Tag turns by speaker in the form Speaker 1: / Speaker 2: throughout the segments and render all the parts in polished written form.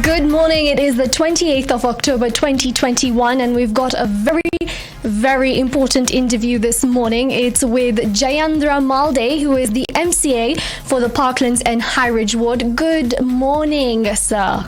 Speaker 1: Good morning. It is the 28th of October 2021 and we've got a very important interview this morning. It's with Jayendra Malde, who is the MCA for the Parklands and Highridge ward. Good morning, sir.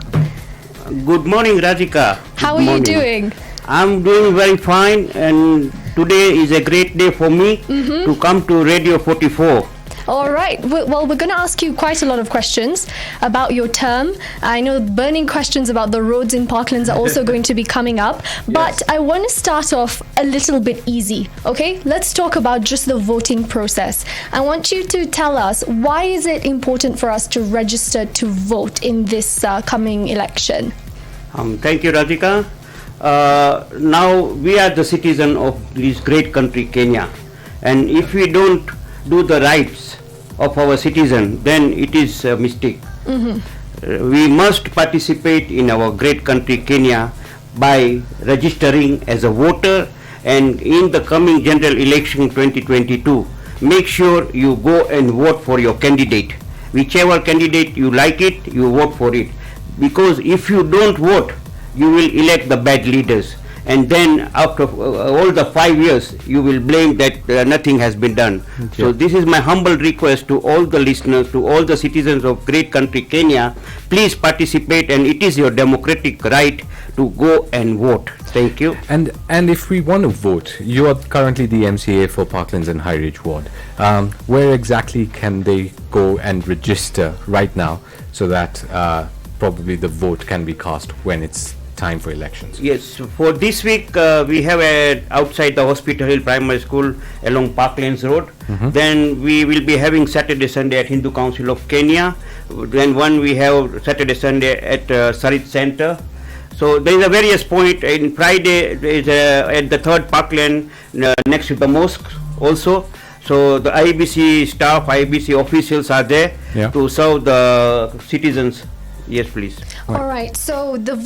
Speaker 2: Good morning, Radhika.
Speaker 1: How are you doing?
Speaker 2: I'm doing very fine, and today is a great day for me to come to Radio 44.
Speaker 1: All right. Well, we're going to ask you quite a lot of questions about your term. I know burning questions about the roads in Parklands are also going to be coming up. But I want to start off a little bit easy. Okay, let's talk about just the voting process. I want you to tell us, why is it important for us to register to vote in this coming election?
Speaker 2: Thank you, Radhika. Now we are the citizen of this great country, Kenya. And if we don't do the rights of our citizen, then it is a mistake. We must participate in our great country Kenya by registering as a voter, and in the coming general election 2022, make sure you go and vote for your candidate. Whichever candidate you like it, you vote for it. Because if you don't vote, you will elect the bad leaders. And then after all the 5 years, you will blame that nothing has been done. So this is my humble request to all the listeners, to all the citizens of great country Kenya. Please participate, and it is your democratic right to go and vote. Thank you.
Speaker 3: And if we want to vote, you are currently the MCA for Parklands and Highridge ward. Where exactly can they go and register right now so that probably the vote can be cast when it's time for elections?
Speaker 2: Yes, for this week we have outside the Hospital Hill Primary School along Parklands Road. Then we will be having Saturday, Sunday at Hindu Council of Kenya. Then one we have Saturday, Sunday at Sarit Center. So there is a various point. In Friday there is at the third Parkland next to the mosque also. So the IBC staff, IBC officials are there to serve the citizens. Yes, please.
Speaker 1: All right. So the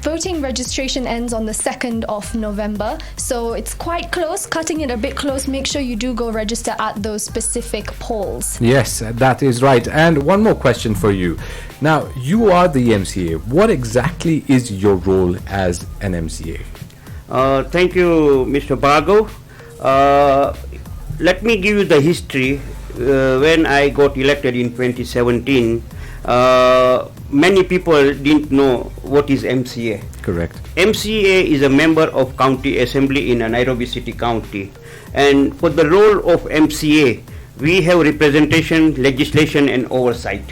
Speaker 1: voting registration ends on the 2nd of November. So it's quite close, cutting it a bit close. Make sure you do go register at those specific polls.
Speaker 3: Yes, that is right. And one more question for you. Now, you are the MCA. What exactly is your role as an MCA?
Speaker 2: Thank you, Mr. Bhargav. Let me give you the history. When I got elected in 2017, many people didn't know what is MCA.
Speaker 3: Correct.
Speaker 2: MCA is a member of county assembly in Nairobi City County, and for the role of MCA, we have representation, legislation, and oversight.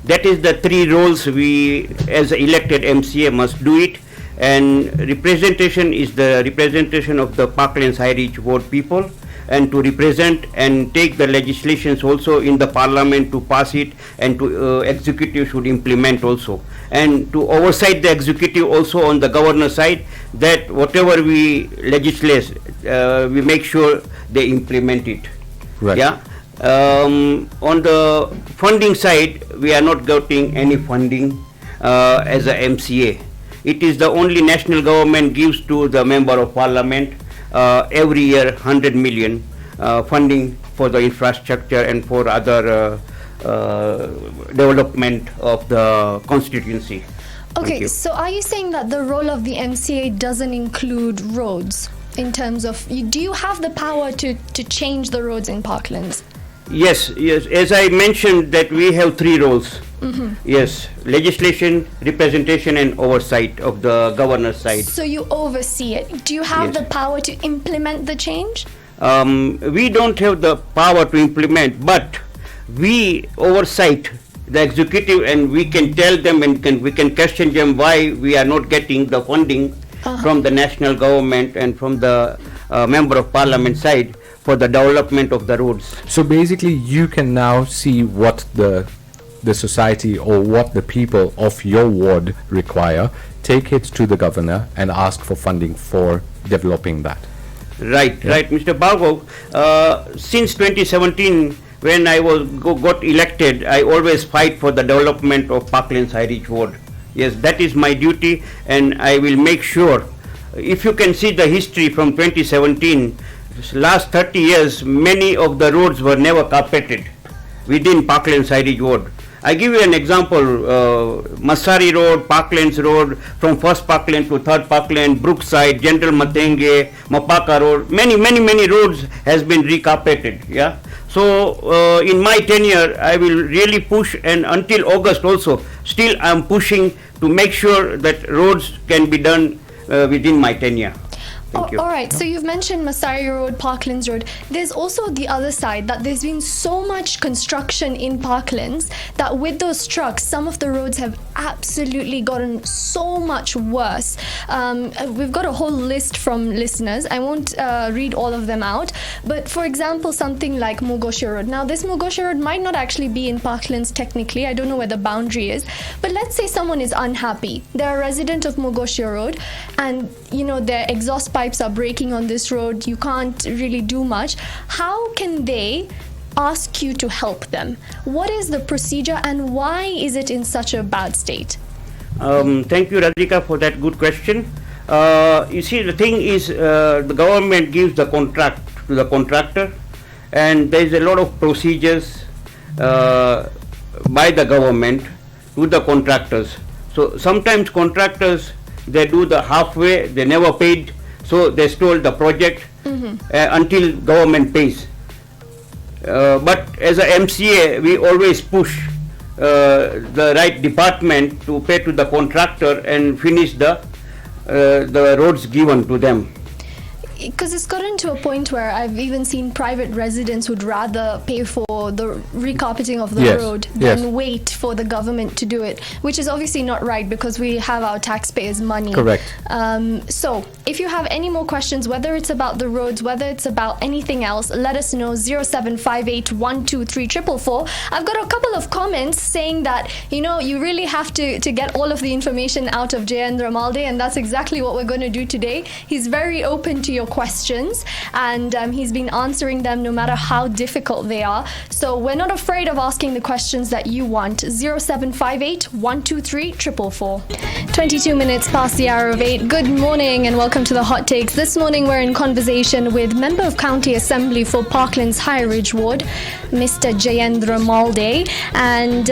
Speaker 2: That is the three roles we, as elected MCA, must do it. And representation is the representation of the Parklands Highridge ward people, and to represent and take the legislations also in the parliament to pass it, and to executive should implement also, and to oversight the executive also on the governor side, that whatever we legislate, we make sure they implement it.
Speaker 3: Right.
Speaker 2: On the funding side, we are not getting any funding as a MCA. It is the only national government gives to the member of parliament every year 100 million funding for the infrastructure and for other development of the constituency.
Speaker 1: Okay, so are you saying that the role of the MCA doesn't include roads in terms of, do you have the power to change the roads in Parklands?
Speaker 2: Yes, as I mentioned that we have three roles. Yes, legislation, representation, and oversight of the governor's side.
Speaker 1: So you oversee it. Do you have the power to implement the change?
Speaker 2: We don't have the power to implement, but we oversight the executive, and we can tell them, and we can question them why we are not getting the funding from the national government and from the member of parliament side for the development of the roads.
Speaker 3: So basically you can now see what the society or what the people of your ward require, take it to the governor and ask for funding for developing that.
Speaker 2: Right, Mr. Bhargav. Since 2017, when I got elected, I always fight for the development of Parklands Highridge ward. Yes, that is my duty, and I will make sure. If you can see the history from 2017, last 30 years, many of the roads were never carpeted within Parklands Highridge ward. I give you an example, Masari Road, Parklands Road, from first Parkland to third Parkland, Brookside, General Matenge, Mapaka Road, many roads has been recarpeted, yeah. So in my tenure, I will really push, and until August also, still I am pushing to make sure that roads can be done within my tenure. Thank you.
Speaker 1: All right, so you've mentioned Masari Road, Parklands Road. There's also the other side, that there's been so much construction in Parklands that with those trucks, some of the roads have absolutely gotten so much worse. We've got a whole list from listeners. I won't read all of them out. But for example, something like Mogosha Road. Now, this Mogosha Road might not actually be in Parklands technically. I don't know where the boundary is. But let's say someone is unhappy. They're a resident of Mogosha Road, and their exhaust pipes are breaking on this road. You can't really do much. How can they ask you to help them? What is the procedure, and why is it in such a bad state?
Speaker 2: Thank you, Radhika, for that good question. You see, the thing is, the government gives the contract to the contractor, and there is a lot of procedures by the government to the contractors. So sometimes contractors, they do the halfway, they never paid, so they stole the project until government pays. But as a MCA, we always push the right department to pay to the contractor and finish the roads given to them.
Speaker 1: Because it's gotten to a point where I've even seen private residents would rather pay for the recarpeting of the road than wait for the government to do it, which is obviously not right because we have our taxpayers' money.
Speaker 3: Correct.
Speaker 1: So if you have any more questions, whether it's about the roads, whether it's about anything else, let us know. 0758 123 444. I've got a couple of comments saying that you really have to get all of the information out of Jayendra Malde, and that's exactly what we're going to do today. He's very open to your questions, and he's been answering them no matter how difficult they are. So we're not afraid of asking the questions that you want. 0758 123 444. 22 minutes past the hour of 8. Good morning and welcome to the Hot Takes. This morning we're in conversation with Member of County Assembly for Parklands Highridge Ward, Mr. Jayendra Malde, and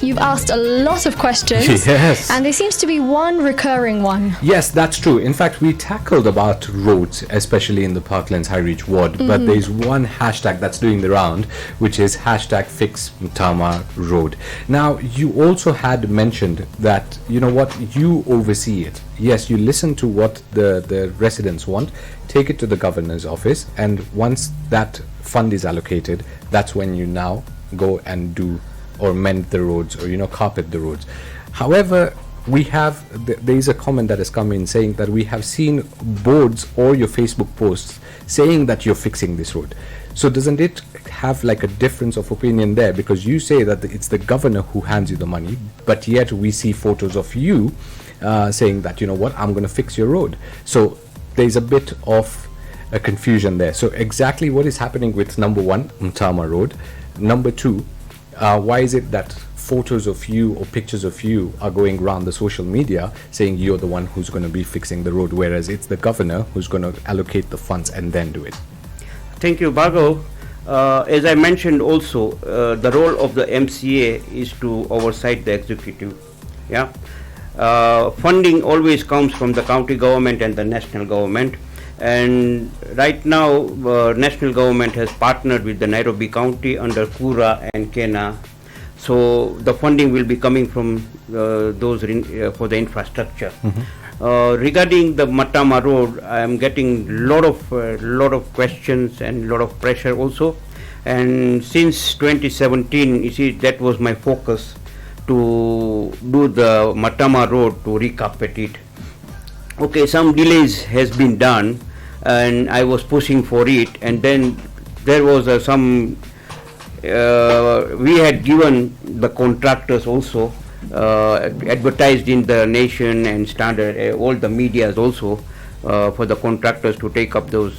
Speaker 1: you've asked a lot of questions.
Speaker 3: Yes.
Speaker 1: And there seems to be one recurring one.
Speaker 3: Yes, that's true. In fact, we tackled about roads, especially in the Parklands Highridge Ward, but there's one hashtag that's doing the round, which is hashtag Fix Mtama Road. Now, you also had mentioned that, you oversee it. Yes, you listen to what the residents want, take it to the governor's office, and once that fund is allocated, that's when you now go and do or mend the roads or, carpet the roads. However, there is a comment that has come in saying that we have seen boards or your Facebook posts saying that you're fixing this road. So doesn't it have like a difference of opinion there? Because you say that it's the governor who hands you the money, but yet we see photos of you saying that, I'm going to fix your road. So there's a bit of a confusion there. So exactly what is happening with number one, Mtama Road? Number two, why is it that photos of you or pictures of you are going around the social media saying you're the one who's going to be fixing the road, whereas it's the governor who's going to allocate the funds and then do it?
Speaker 2: Thank you, Bhargav. As I mentioned also, the role of the MCA is to oversight the executive. Funding always comes from the county government and the national government, and right now national government has partnered with the Nairobi County under Kura and Kena. So the funding will be coming from those for the infrastructure. Regarding the Mtama Road, I am getting lot of questions and lot of pressure also. And since 2017, you see, that was my focus to do the Mtama Road, to recarpet it. Okay, some delays has been done, and I was pushing for it. And then there was some. We had given the contractors also advertised in the Nation and Standard, all the medias also, for the contractors to take up those.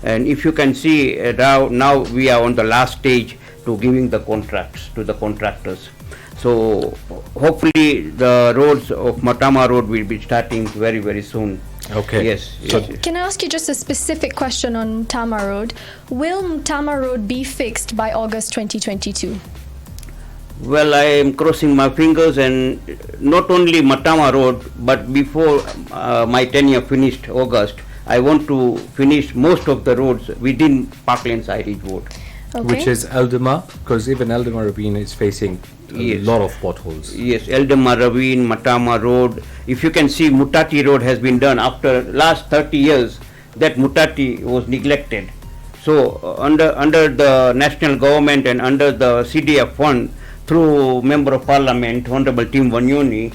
Speaker 2: And if you can see, now we are on the last stage to giving the contracts to the contractors. So hopefully the roads of Mtama Road will be starting very, very soon.
Speaker 3: Okay.
Speaker 2: Yes.
Speaker 1: Can I ask you just a specific question on Mtama Road? Will Mtama Road be fixed by August 2022?
Speaker 2: Well, I am crossing my fingers, and not only Matama Road, but before my tenure finished August, I want to finish most of the roads within Parklands Highridge Ward.
Speaker 1: Okay.
Speaker 3: Which is Eldama, because even Eldama Ravine is facing a
Speaker 2: Yes.
Speaker 3: lot of potholes.
Speaker 2: Yes, Eldama Ravine, Matama Road. If you can see, Mutati Road has been done after last 30 years. That Mutati was neglected. So under the national government and under the CDF fund, through Member of Parliament, Honorable Tim Wanyoni,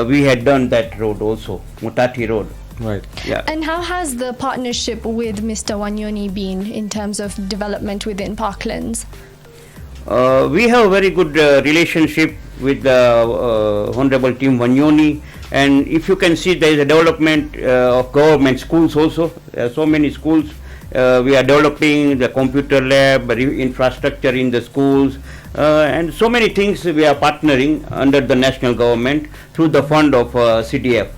Speaker 2: we had done that road also, Mutati Road.
Speaker 3: Right.
Speaker 2: Yeah.
Speaker 1: And how has the partnership with Mr. Wanyoni been in terms of development within Parklands?
Speaker 2: We have a very good relationship with the Honorable Tim Wanyoni, and if you can see, there is a development of government schools also. There are so many schools. We are developing the computer lab, infrastructure in the schools, and so many things we are partnering under the national government through the fund of CDF.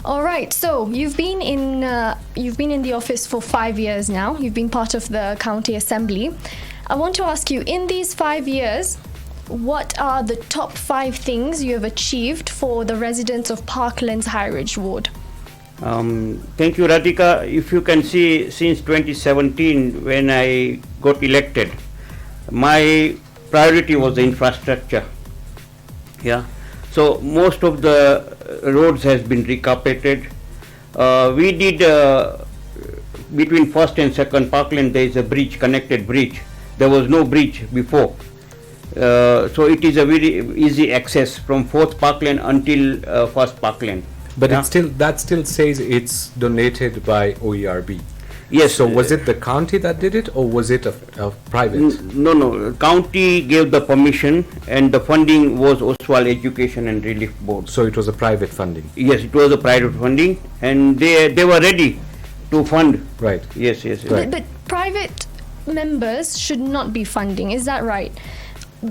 Speaker 1: All right. So you've been in the office for 5 years now. You've been part of the county assembly. I want to ask you, in these 5 years, what are the top 5 things you have achieved for the residents of Parklands Highridge Ward?
Speaker 2: Thank you, Radhika. If you can see, since 2017, when I got elected, my priority was the infrastructure. Yeah. So most of the roads has been recarpeted. We did between first and second Parkland, there is a bridge, connected bridge. There was no bridge before. So it is a very easy access from fourth Parkland until first Parkland.
Speaker 3: But
Speaker 2: Yeah.
Speaker 3: that still says it's donated by OERB.
Speaker 2: Yes.
Speaker 3: So was it the county that did it, or was it a private?
Speaker 2: No. County gave the permission, and the funding was Oswald Education and Relief Board.
Speaker 3: So it was a private funding.
Speaker 2: Yes, it was a private funding, and they were ready to fund.
Speaker 3: Right.
Speaker 2: Yes.
Speaker 1: But private members should not be funding. Is that right?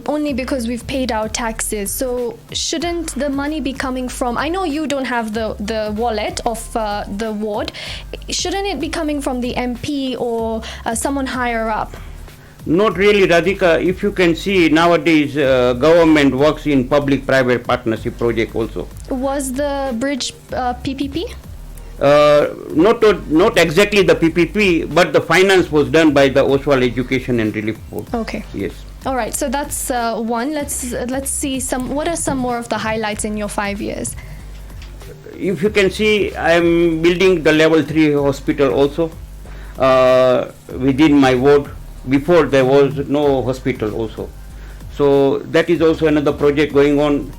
Speaker 1: Only because we've paid our taxes. So shouldn't the money be coming from, I know you don't have the wallet of the ward, shouldn't it be coming from the MP or someone higher up?
Speaker 2: Not really, Radhika. If you can see, nowadays government works in public-private partnership project also.
Speaker 1: Was the bridge PPP?
Speaker 2: Not exactly the PPP, but the finance was done by the Oswald Education and Relief Board.
Speaker 1: Okay.
Speaker 2: Yes.
Speaker 1: All right, so that's one. Let's see what are some more of the highlights in your 5 years?
Speaker 2: If you can see, I am building the level 3 hospital also within my ward. Before there was no hospital also. So that is also another project going on.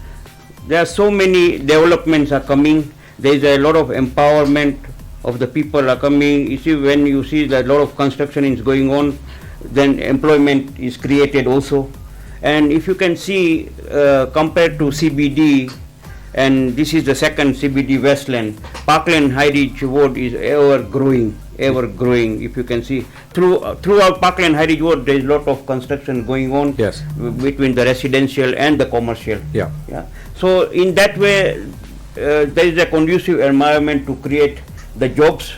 Speaker 2: There are so many developments are coming. There is a lot of empowerment of the people are coming. You see, when you see that a lot of construction is going on, then employment is created also. And if you can see, compared to CBD, and this is the second CBD Westland, Parkland Highridge Ward is ever growing. If you can see, throughout Parkland Highridge Ward, there is a lot of construction going on.
Speaker 3: Yes.
Speaker 2: Between the residential and the commercial.
Speaker 3: Yeah.
Speaker 2: So in that way, there is a conducive environment to create the jobs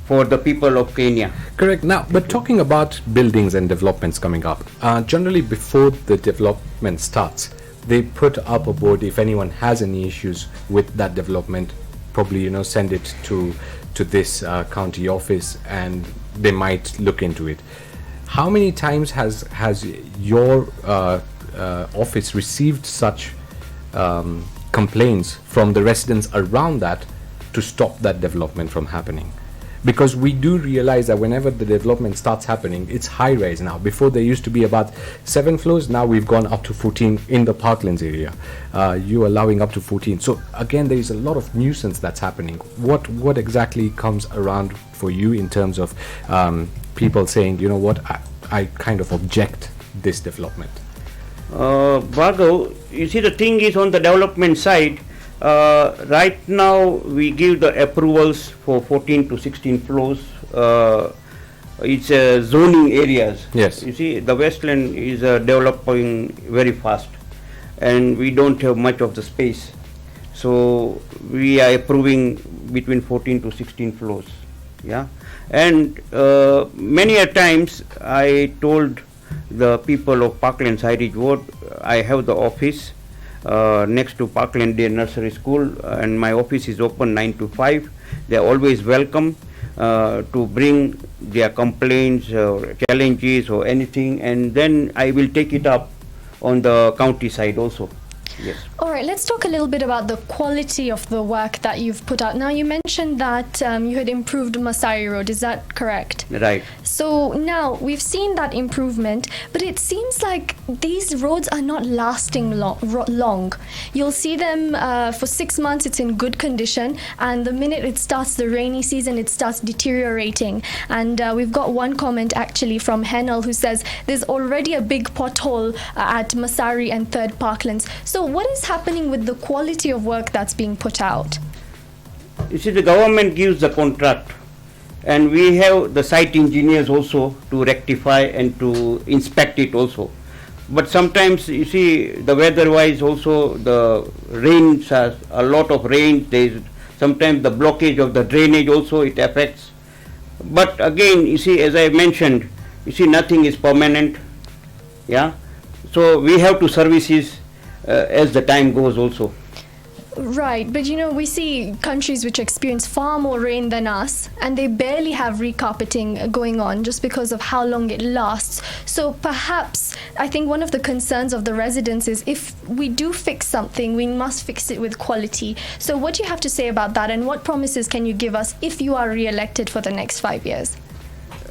Speaker 2: for the people of Kenya.
Speaker 3: Correct. Now, but talking about buildings and developments coming up, generally before the development starts, they put up a board. If anyone has any issues with that development, probably send it to this county office, and they might look into it. How many times has your office received such complaints from the residents around that to stop that development from happening? Because we do realize that whenever the development starts happening, it's high rise now. Before there used to be about 7 floors, now we've gone up to 14 in the Parklands area. You allowing up to 14. So again, there is a lot of nuisance that's happening. What exactly comes around for you in terms of people saying, you know what, I kind of object this development?
Speaker 2: Bhargav, you see, the thing is, on the development side, right now we give the approvals for 14 to 16 floors. It's zoning areas.
Speaker 3: Yes.
Speaker 2: You see, the Westland is developing very fast, and we don't have much of the space. So we are approving between 14 to 16 floors. Yeah. And many a times I told the people of Parklands Highridge Ward. I have the office next to Parkland Day Nursery School, and my office is open 9 to 5. They are always welcome to bring their complaints or challenges or anything, and then I will take it up on the county side also. Yes.
Speaker 1: All right, let's talk a little bit about the quality of the work that you've put out. Now, you mentioned that you had improved Masari Road. Is that correct?
Speaker 2: Right.
Speaker 1: So now we've seen that improvement, but it seems like these roads are not lasting long. You'll see them for 6 months, it's in good condition, and the minute it starts the rainy season, it starts deteriorating. And we've got one comment actually from Henel who says there's already a big pothole at Masari and 3rd Parklands. So what is happening with the quality of work that's being put out?
Speaker 2: You see, the government gives the contract, and we have the site engineers also to rectify and to inspect it also. But sometimes, you see, the weather-wise also, the rains, has a lot of rain. There's sometimes the blockage of the drainage also, it affects. But again, you see, as I mentioned, you see, nothing is permanent. Yeah. So we have to service it as the time goes also.
Speaker 1: Right, but we see countries which experience far more rain than us, and they barely have recarpeting going on just because of how long it lasts. So perhaps, I think one of the concerns of the residents is if we do fix something, we must fix it with quality. So what do you have to say about that, and what promises can you give us if you are re-elected for the next 5 years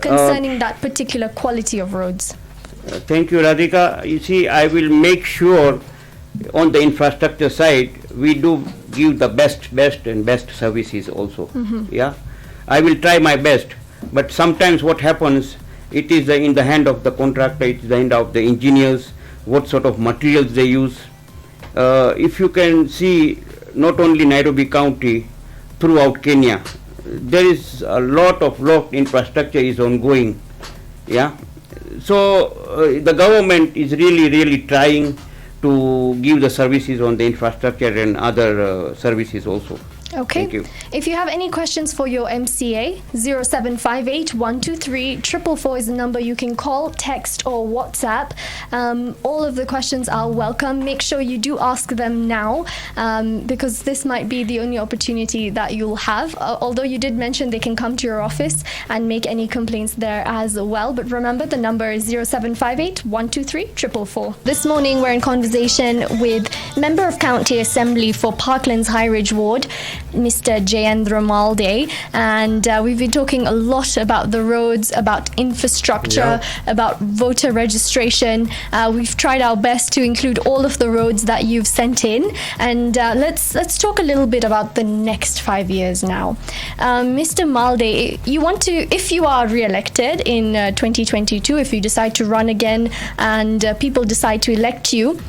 Speaker 1: concerning that particular quality of roads?
Speaker 2: Thank you, Radhika. You see, I will make sure on the infrastructure side, we do give the best services also. Mm-hmm. Yeah, I will try my best, but sometimes what happens, it is in the hand of the contractor, it is the hand of the engineers, what sort of materials they use. If you can see, not only Nairobi County, throughout Kenya, there is a lot of infrastructure is ongoing. Yeah, so the government is really trying to give the services on the infrastructure and other services also.
Speaker 1: Okay.
Speaker 2: Thank you.
Speaker 1: If you have any questions for your MCA, 0758 123 444 is the number you can call, text or WhatsApp. All of the questions are welcome. Make sure you do ask them now because this might be the only opportunity that you'll have. Although you did mention they can come to your office and make any complaints there as well. But remember, the number is 0758 123 444. This morning we're in conversation with Member of County Assembly for Parklands Highridge Ward, Mr. Jayendra Malde, and we've been talking a lot about the roads, about infrastructure, about voter registration. We've tried our best to include all of the roads that you've sent in, and let's talk a little bit about the next 5 years now. Mr. Malde, you want to, if you are re-elected in 2022, if you decide to run again and people decide to elect you,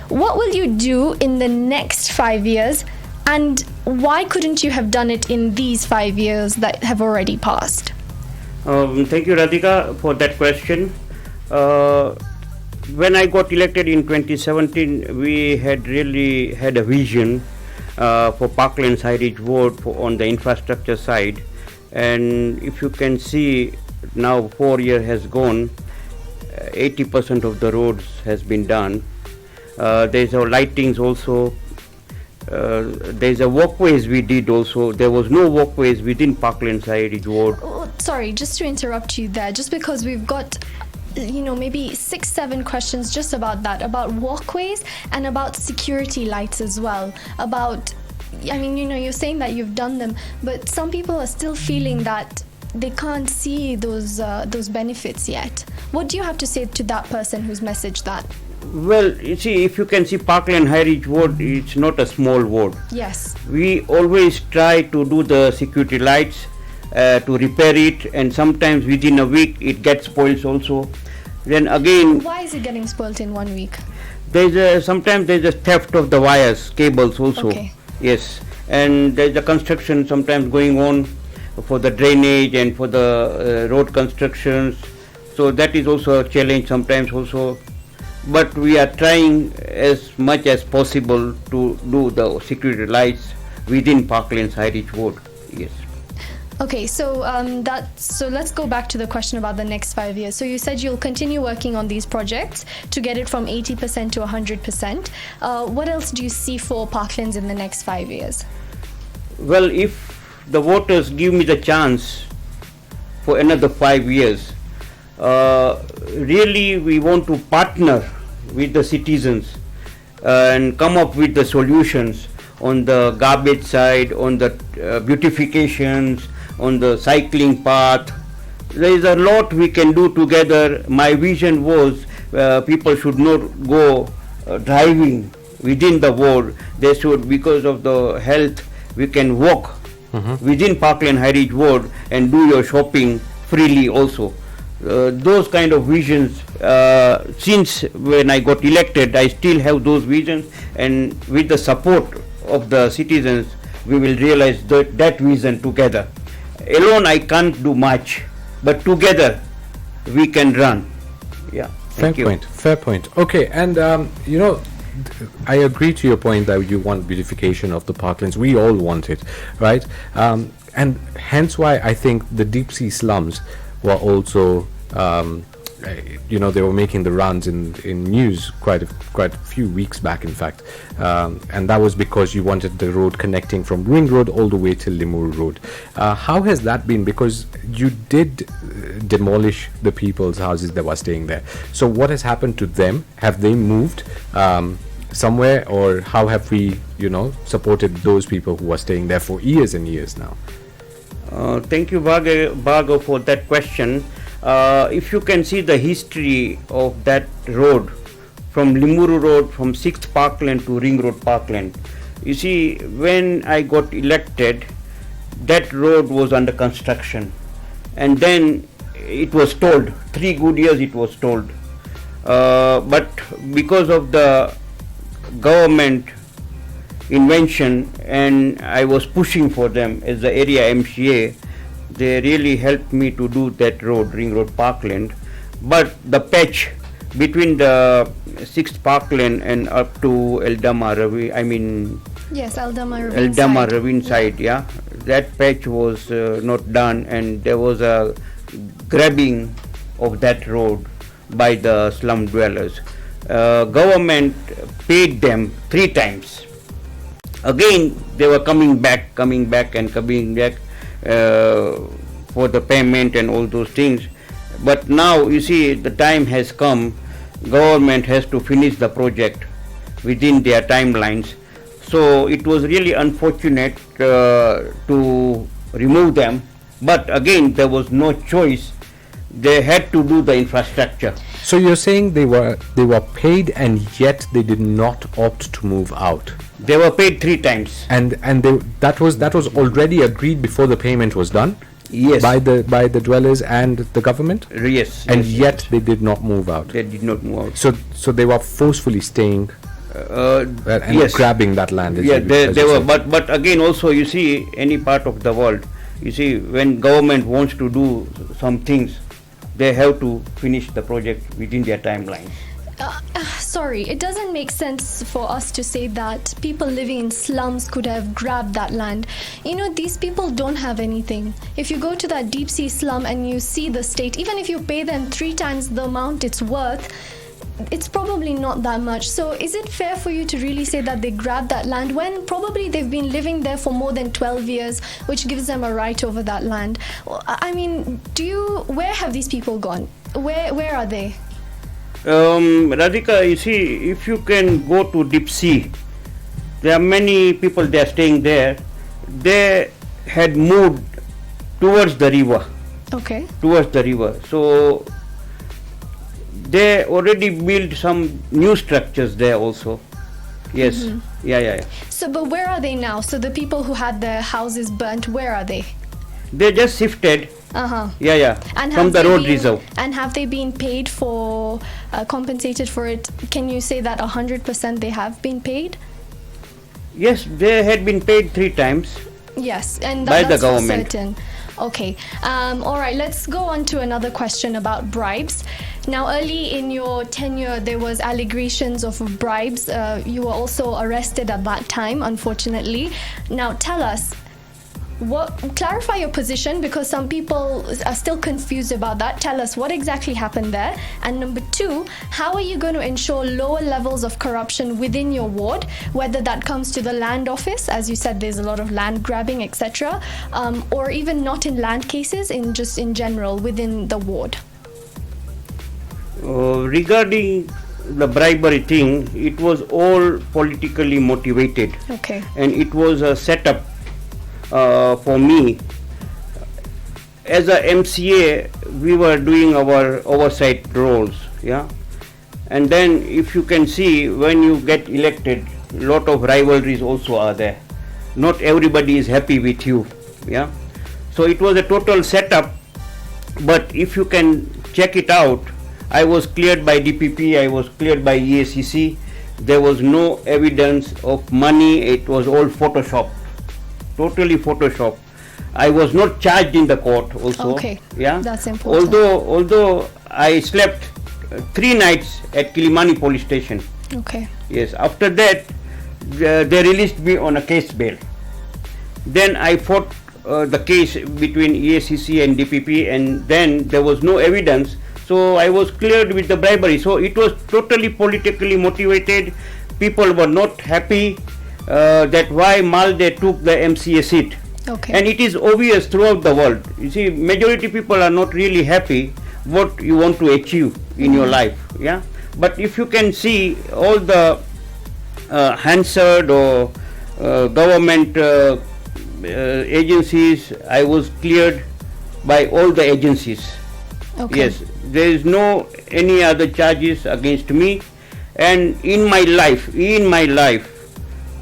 Speaker 1: what will you do in the next 5 years? And why couldn't you have done it in these 5 years that have already passed?
Speaker 2: Thank you, Radhika, for that question. When I got elected in 2017, we had really had a vision for Parklands Highridge Ward on the infrastructure side. And if you can see, now 4 years has gone, 80% of the roads has been done. There's our lightings also. There's a walkways we did also. There was no walkways within Parklands Highridge Ward.
Speaker 1: Oh, sorry, just to interrupt you there, just because we've got maybe 6-7 questions just about that, about walkways and about security lights as well, about, you're saying that you've done them, but some people are still feeling that they can't see those benefits yet. What do you have to say to that person who's messaged that?
Speaker 2: Well, you see, if you can see Parkland Highridge Ward, it's not a small ward.
Speaker 1: Yes.
Speaker 2: We always try to do the security lights, to repair it, and sometimes within a week it gets spoiled also. Then again...
Speaker 1: Why is it getting spoiled in 1 week?
Speaker 2: Sometimes there's a theft of the wires, cables also.
Speaker 1: Okay.
Speaker 2: Yes. And there's a construction sometimes going on for the drainage and for the road constructions. So that is also a challenge sometimes also. But we are trying as much as possible to do the security lights within Parklands Highridge Ward. Yes.
Speaker 1: Okay, so let's go back to the question about the next 5 years. So you said you'll continue working on these projects to get it from 80% to 100%. What else do you see for Parklands in the next 5 years?
Speaker 2: Well, if the voters give me the chance for another 5 years, really we want to partner with the citizens and come up with the solutions on the garbage side, on the beautifications, on the cycling path. There is a lot we can do together. My vision was people should not go driving within the ward. They should, because of the health, we can walk within Parkland Highridge ward and do your shopping freely also. Those kind of visions, since when I got elected, I still have those visions, and with the support of the citizens, we will realize that vision together. Alone I can't do much, but together we can run. Yeah.
Speaker 3: Fair point. Okay, and I agree to your point that you want beautification of the parklands. We all want it, right? And hence why I think the deep sea slums were also, they were making the rounds in news quite a few weeks back, in fact, and that was because you wanted the road connecting from Ring Road all the way to Limuru Road. How has that been? Because you did demolish the people's houses that were staying there. So what has happened to them? Have they moved somewhere, or how have we, supported those people who are staying there for years and years now?
Speaker 2: Thank you, Bhargav, for that question. If you can see the history of that road from Limuru Road, from 6th Parkland to Ring Road Parkland, you see, when I got elected, that road was under construction, and then it was tolled. 3 good years it was tolled. But because of the government invention, and I was pushing for them as the area MCA, they really helped me to do that road, Ring Road Parkland. But the patch between the 6th Parkland and up to Eldama Ravine side, yeah, that patch was not done, and there was a grabbing of that road by the slum dwellers. Government paid them 3 times. Again, they were coming back for the payment and all those things. But now, you see, the time has come. Government has to finish the project within their timelines. So it was really unfortunate to remove them. But again, there was no choice. They had to do the infrastructure.
Speaker 3: So you're saying they were paid, and yet they did not opt to move out.
Speaker 2: They were paid 3 times.
Speaker 3: And that was already agreed before the payment was done.
Speaker 2: Yes.
Speaker 3: By the dwellers and the government.
Speaker 2: Yes.
Speaker 3: And yet they did not move out.
Speaker 2: They did not move out.
Speaker 3: So they were forcefully staying and
Speaker 2: yes,
Speaker 3: grabbing that land.
Speaker 2: Yeah, they were. But again, also, you see, any part of the world, you see, when government wants to do some things, they have to finish the project within their timelines.
Speaker 1: Sorry, it doesn't make sense for us to say that people living in slums could have grabbed that land. These people don't have anything. If you go to that deep sea slum and you see the state, even if you pay them 3 times the amount it's worth, it's probably not that much. So is it fair for you to really say that they grabbed that land when probably they've been living there for more than 12 years, which gives them a right over that land? I mean, where have these people gone? Where are they?
Speaker 2: Radhika, you see, if you can go to deep sea, there are many people they are staying there. They had moved towards the river.
Speaker 1: Okay.
Speaker 2: Towards the river. So they already built some new structures there also. Yes. Mm-hmm. Yeah.
Speaker 1: So, but where are they now? So the people who had their houses burnt, where are they?
Speaker 2: They just shifted. Yeah.
Speaker 1: And
Speaker 2: from the road reserve.
Speaker 1: And have they been paid for, compensated for it? Can you say that 100% they have been paid?
Speaker 2: Yes, they had been paid 3 times.
Speaker 1: Yes, and
Speaker 2: by
Speaker 1: that's
Speaker 2: the government.
Speaker 1: For certain. Okay. All right. Let's go on to another question about bribes. Now, early in your tenure, there was allegations of bribes. You were also arrested at that time, unfortunately. Now, tell us, Clarify your position, because some people are still confused about that. Tell us what exactly happened there. And number two, how are you going to ensure lower levels of corruption within your ward, whether that comes to the land office, as you said, there's a lot of land grabbing, etc., or even not in land cases, just in general within the ward?
Speaker 2: Regarding the bribery thing, it was all politically motivated.
Speaker 1: Okay.
Speaker 2: And it was a setup for me. As a MCA, we were doing our oversight roles, yeah. And then, if you can see, when you get elected, lot of rivalries also are there. Not everybody is happy with you, yeah. So it was a total setup. But if you can check it out, I was cleared by DPP, I was cleared by EACC. There was no evidence of money. It was all Photoshop. Totally Photoshop. I was not charged in the court also.
Speaker 1: Okay,
Speaker 2: yeah,
Speaker 1: that's important.
Speaker 2: Although I slept 3 nights at Kilimani police station.
Speaker 1: Okay.
Speaker 2: Yes. After that, they released me on a case bail. Then I fought the case between EACC and DPP, and then there was no evidence. So I was cleared with the bribery. So it was totally politically motivated. People were not happy. That why Malde took the MCA seat.
Speaker 1: Okay.
Speaker 2: And it is obvious throughout the world. You see, majority people are not really happy what you want to achieve in your life. Yeah. But if you can see all the Hansard or government agencies, I was cleared by all the agencies.
Speaker 1: Okay.
Speaker 2: Yes. There is no any other charges against me. And in my life,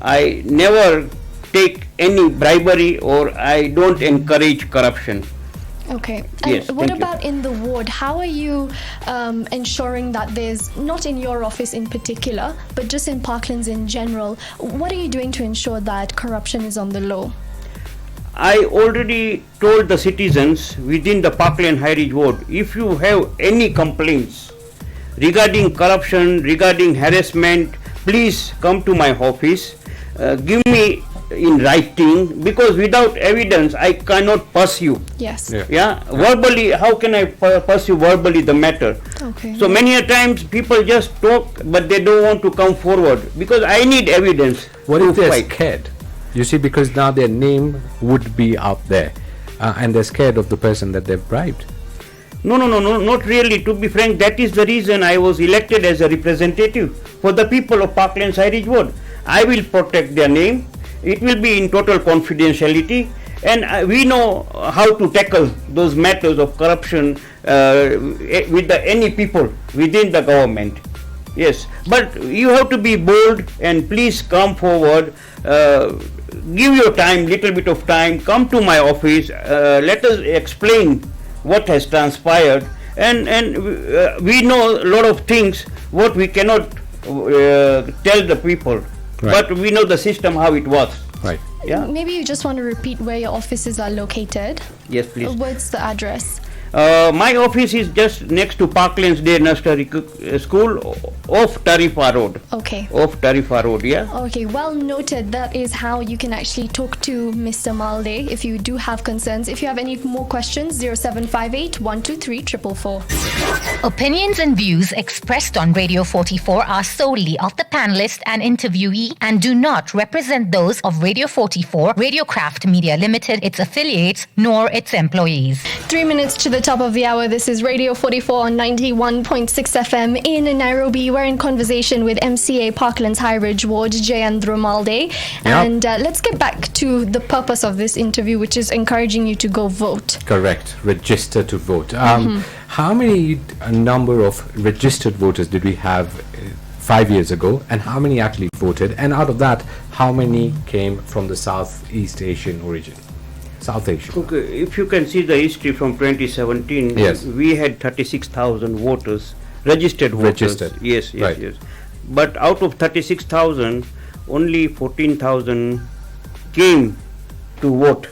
Speaker 2: I never take any bribery, or I don't encourage corruption.
Speaker 1: Okay.
Speaker 2: Yes,
Speaker 1: And what
Speaker 2: thank you.
Speaker 1: about in the ward? How are you ensuring that there's, not in your office in particular, but just in Parklands in general, what are you doing to ensure that corruption is on the low?
Speaker 2: I already told the citizens within the Parkland Highridge ward, if you have any complaints regarding corruption, regarding harassment, please come to my office. Give me in writing, because without evidence I cannot pursue.
Speaker 1: Yes.
Speaker 2: Yeah. Verbally, how can I pursue verbally the matter?
Speaker 1: Okay.
Speaker 2: So many a times people just talk, but they don't want to come forward, because I need evidence.
Speaker 3: What
Speaker 2: to
Speaker 3: if they're
Speaker 2: fight.
Speaker 3: scared? You see, because now their name would be out there, and they're scared of the person that they've bribed.
Speaker 2: No, not really. To be frank, that is the reason I was elected as a representative for the people of Parklands Highridge Ward. I will protect their name. It will be in total confidentiality, and we know how to tackle those matters of corruption with any people within the government. Yes, but you have to be bold, and please come forward. Give your time, little bit of time. Come to my office. Let us explain what has transpired, and we know a lot of things what we cannot tell the people. Right. But we know the system, how it works.
Speaker 3: Right.
Speaker 2: Yeah.
Speaker 1: Maybe you just want to repeat where your offices are located.
Speaker 2: Yes, please.
Speaker 1: What's the address?
Speaker 2: My office is just next to Parklands Day Nursery School off Tarifa Road.
Speaker 1: Okay.
Speaker 2: Off Tarifa Road, yeah.
Speaker 1: Okay, well noted. That is how you can actually talk to Mr. Malde if you do have concerns. If you have any more questions, 0758 123 444.
Speaker 4: Opinions and views expressed on Radio 44 are solely of the panelist and interviewee and do not represent those of Radio 44, Radiocraft Media Limited, its affiliates, nor its employees.
Speaker 1: 3 minutes to the top of the hour. This is Radio 44 on 91.6 FM in Nairobi. We're in conversation with MCA Parklands Highridge Ward, Jayendra Malde.
Speaker 3: Yep.
Speaker 1: And let's get back to the purpose of this interview, which is encouraging you to go vote.
Speaker 3: Correct. Register to vote. How many number of registered voters did we have 5 years ago, and how many actually voted? And out of that, how many came from the Southeast Asian origin? South Asia.
Speaker 2: Okay, if you can see the history from 2017,
Speaker 3: yes,
Speaker 2: we had 36,000 voters, registered voters.
Speaker 3: Registered.
Speaker 2: Yes,
Speaker 3: right.
Speaker 2: yes. But out of 36,000, only 14,000 came to vote.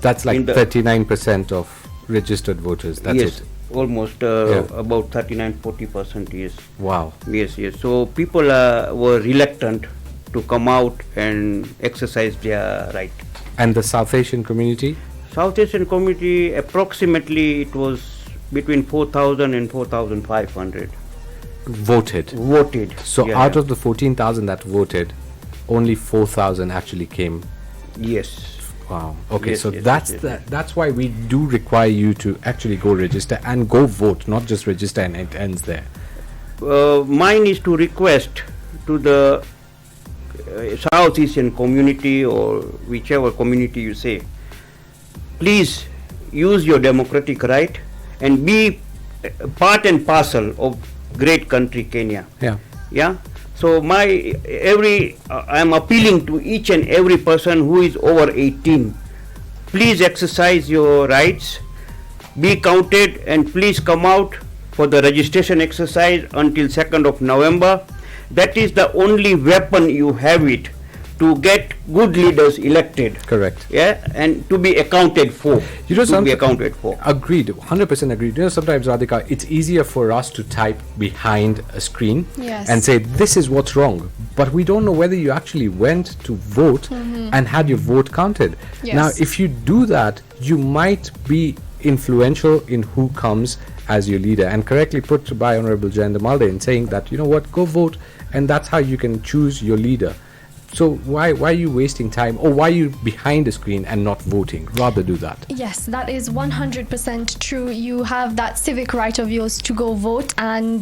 Speaker 3: That's like 39% of registered voters. That's
Speaker 2: yes,
Speaker 3: it.
Speaker 2: Almost about 39-40%. Yes.
Speaker 3: Wow.
Speaker 2: Yes. So people were reluctant to come out and exercise their right.
Speaker 3: And the South Asian community?
Speaker 2: South Asian community, approximately it was between 4,000 and 4,500
Speaker 3: Voted.
Speaker 2: voted.
Speaker 3: So
Speaker 2: Yeah,
Speaker 3: out
Speaker 2: yeah.
Speaker 3: of the 14,000 that voted, only 4,000 actually came.
Speaker 2: Yes.
Speaker 3: Wow. Okay,
Speaker 2: Yes,
Speaker 3: so
Speaker 2: yes,
Speaker 3: that's
Speaker 2: yes,
Speaker 3: the
Speaker 2: yes.
Speaker 3: that's why we do require you to actually go register and go vote, not just register and it ends there.
Speaker 2: Mine is to request to the South Asian community or whichever community you say, please use your democratic right and be part and parcel of great country Kenya.
Speaker 3: Yeah.
Speaker 2: Yeah. So I am appealing to each and every person who is over 18. Please exercise your rights, be counted, and please come out for the registration exercise until 2nd of November. That is the only weapon you have it to get good leaders elected.
Speaker 3: Correct.
Speaker 2: Yeah, and to be accounted for.
Speaker 3: You know,
Speaker 2: to be accounted for.
Speaker 3: Agreed, 100% agreed. You know, sometimes, Radhika, it's easier for us to type behind a screen
Speaker 1: Yes.
Speaker 3: and say, this is what's wrong. But we don't know whether you actually went to vote and had your vote counted.
Speaker 1: Yes.
Speaker 3: Now, if you do that, you might be influential in who comes as your leader. And correctly put by Honorable Jayendra Malde in saying that, you know what, go vote, and that's how you can choose your leader. So why are you wasting time, or why are you behind the screen and not voting? Rather do that.
Speaker 1: Yes, that is 100% true. You have that civic right of yours to go vote, and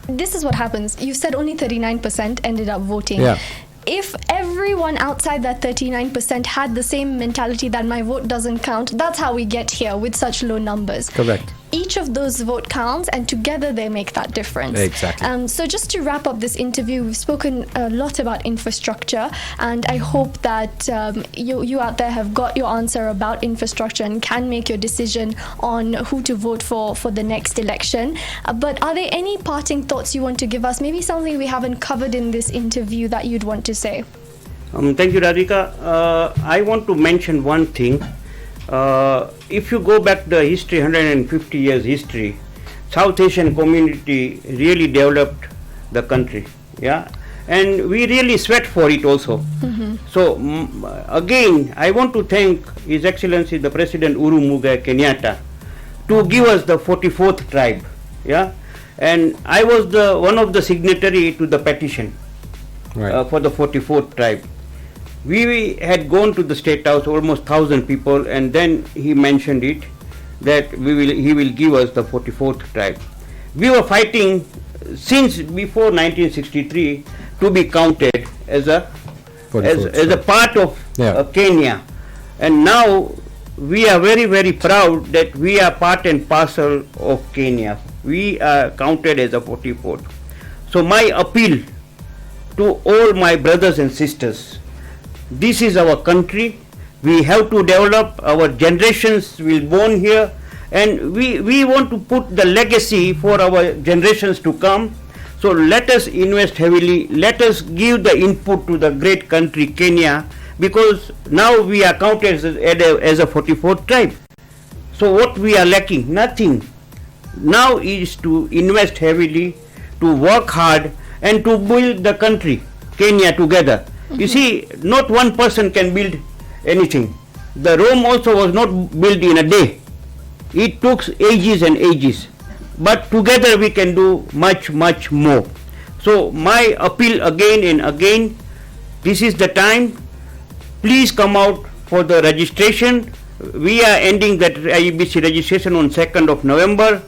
Speaker 1: this is what happens. You said only 39% ended up voting.
Speaker 3: Yeah.
Speaker 1: If everyone outside that 39% had the same mentality that my vote doesn't count, that's how we get here with such low numbers.
Speaker 3: Correct.
Speaker 1: Each of those vote counts, and together they make that difference.
Speaker 3: Exactly.
Speaker 1: So just to wrap up this interview, we've spoken a lot about infrastructure, and I hope that you out there have got your answer about infrastructure and can make your decision on who to vote for the next election. But are there any parting thoughts you want to give us? Maybe something we haven't covered in this interview that you'd want to say?
Speaker 2: Thank you, Radhika. I want to mention one thing. If you go back the history, 150 years history, South Asian community really developed the country, yeah, and we really sweat for it also. So again, I want to thank His Excellency the President Uhuru Muigai Kenyatta to give us the 44th tribe, yeah, and I was one of the signatory to the petition for the 44th tribe. We had gone to the State House, almost 1,000 people, and then he mentioned it that he will give us the 44th tribe. We were fighting since before 1963 to be counted as a part of Kenya, and now we are very, very proud that we are part and parcel of Kenya. We are counted as a 44th. So my appeal to all my brothers and sisters, this is our country. We have to develop. Our generations will born here, and we want to put the legacy for our generations to come. So let us invest heavily. Let us give the input to the great country Kenya, because now we are counted as a 44th tribe. So what we are lacking? Nothing. Now is to invest heavily, to work hard, and to build the country Kenya together. You see, not one person can build anything. The Rome also was not built in a day. It took ages and ages. But together we can do much, much more. So my appeal again and again, this is the time. Please come out for the registration. We are ending that IEBC registration on 2nd of November.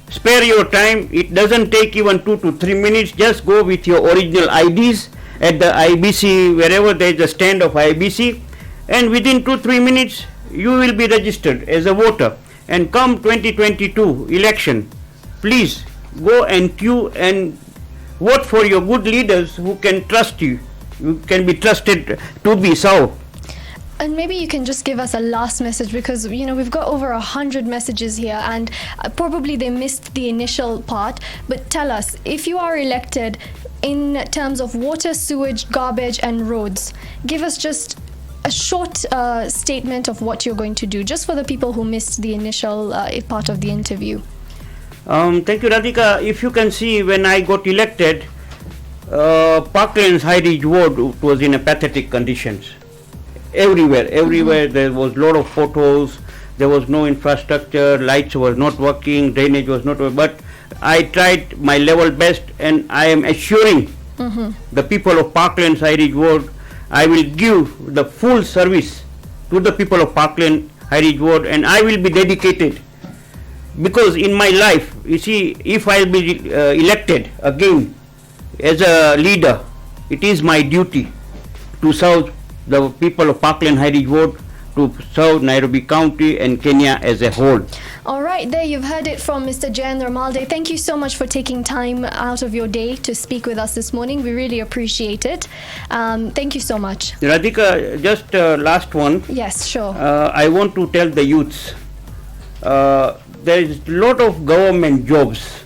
Speaker 2: Spare your time. It doesn't take even 2 to 3 minutes. Just go with your original IDs at the IBC, wherever there is a stand of IBC, and within 2-3 minutes you will be registered as a voter. And come 2022 election, please go and queue and vote for your good leaders who can trust you, who can be trusted to be so.
Speaker 1: And maybe you can just give us a last message, because we've got over 100 messages here, and probably they missed the initial part. But tell us, if you are elected, in terms of water, sewage, garbage and roads, give us just a short statement of what you're going to do, just for the people who missed the initial part of the interview.
Speaker 2: Thank you, Radhika. If you can see, when I got elected, Parklands Highridge ward was in a pathetic conditions. everywhere there was lot of potholes, there was no infrastructure, lights were not working, drainage was not working, but I tried my level best, and I am assuring the people of Parklands, Highridge Ward, I will give the full service to the people of Parkland, Highridge Ward, and I will be dedicated, because in my life, you see, if I will be elected again as a leader, it is my duty to serve the people of Parkland, Highridge Ward, to serve Nairobi County and Kenya as a whole.
Speaker 1: All right, there you've heard it from Mr. Jayendra Malde. Thank you so much for taking time out of your day to speak with us this morning. We really appreciate it. Thank you so much.
Speaker 2: Radhika, just last one.
Speaker 1: Yes, sure.
Speaker 2: I want to tell the youths, there is a lot of government jobs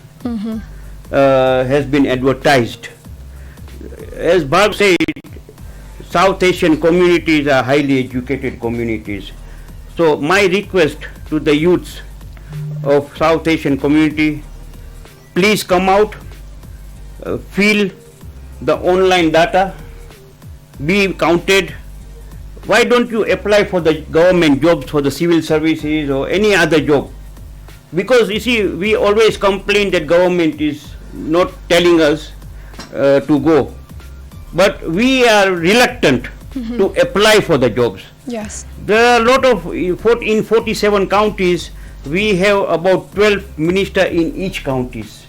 Speaker 2: has been advertised. As Bharg said, South Asian communities are highly educated communities. So my request to the youths of South Asian community, please come out, fill the online data, be counted. Why don't you apply for the government jobs, for the civil services or any other job? Because you see, we always complain that government is not telling us to go, but we are reluctant to apply for the jobs.
Speaker 1: Yes.
Speaker 2: There are a lot of, in 47 counties, we have about 12 ministers in each counties.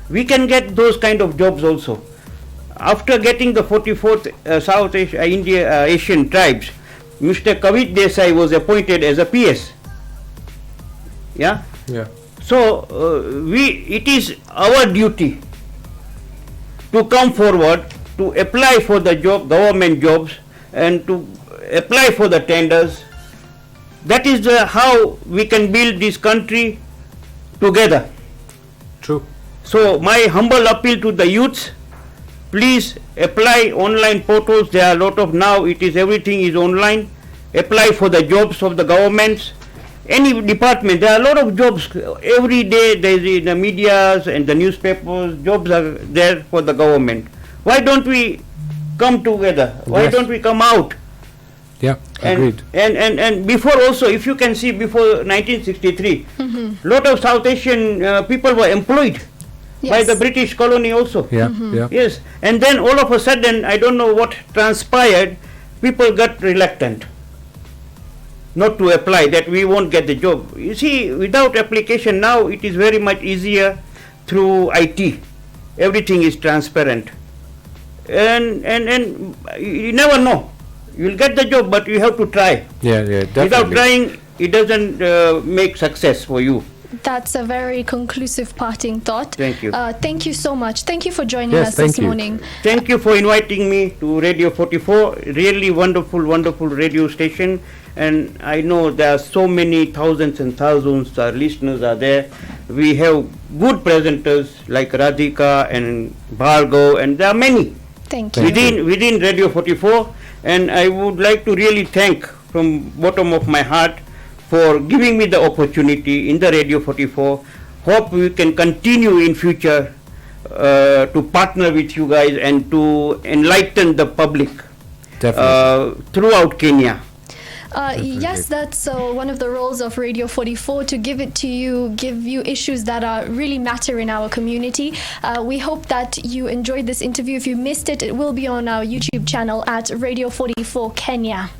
Speaker 2: We can get those kind of jobs also. After getting the 44th South Asian tribes, Mr. Kavit Desai was appointed as a PS. Yeah.
Speaker 3: Yeah.
Speaker 2: So it is our duty to come forward to apply for the job, government jobs, and to apply for the tenders. That is how we can build this country together.
Speaker 3: True.
Speaker 2: So my humble appeal to the youths, please apply online portals. There are a lot of now, everything is online. Apply for the jobs of the governments. Any department, there are a lot of jobs. Every day there is in the medias and the newspapers, jobs are there for the government. Why don't we come together? Why
Speaker 3: Yes.
Speaker 2: don't we come out?
Speaker 3: Yeah, agreed.
Speaker 2: And before also, if you can see, before 1963, lot of South Asian people were employed by
Speaker 1: Yes.
Speaker 2: the British colony also.
Speaker 3: Yeah, yeah.
Speaker 2: Yes, and then all of a sudden, I don't know what transpired, people got reluctant not to apply, that we won't get the job. You see, without application now, it is very much easier through IT. Everything is transparent. And you never know. You'll get the job, but you have to try.
Speaker 3: Yeah, yeah, definitely.
Speaker 2: Without trying, it doesn't make success for you.
Speaker 1: That's a very conclusive parting thought.
Speaker 2: Thank you.
Speaker 1: Thank you so much. Thank you for joining
Speaker 3: Yes,
Speaker 1: us
Speaker 3: thank
Speaker 1: this
Speaker 3: you.
Speaker 1: morning.
Speaker 2: Thank you for inviting me to Radio 44. Really wonderful, wonderful radio station. And I know there are so many thousands and thousands listeners are there. We have good presenters like Radhika and Bhargav, and there are many
Speaker 1: Thank you.
Speaker 2: within Radio 44. And I would like to really thank from bottom of my heart for giving me the opportunity in the Radio 44. Hope we can continue in future to partner with you guys and to enlighten the public throughout Kenya.
Speaker 1: Yes, that's one of the roles of Radio 44, to give you issues that are really matter in our community. We hope that you enjoyed this interview. If you missed it, it will be on our YouTube channel at Radio 44 Kenya.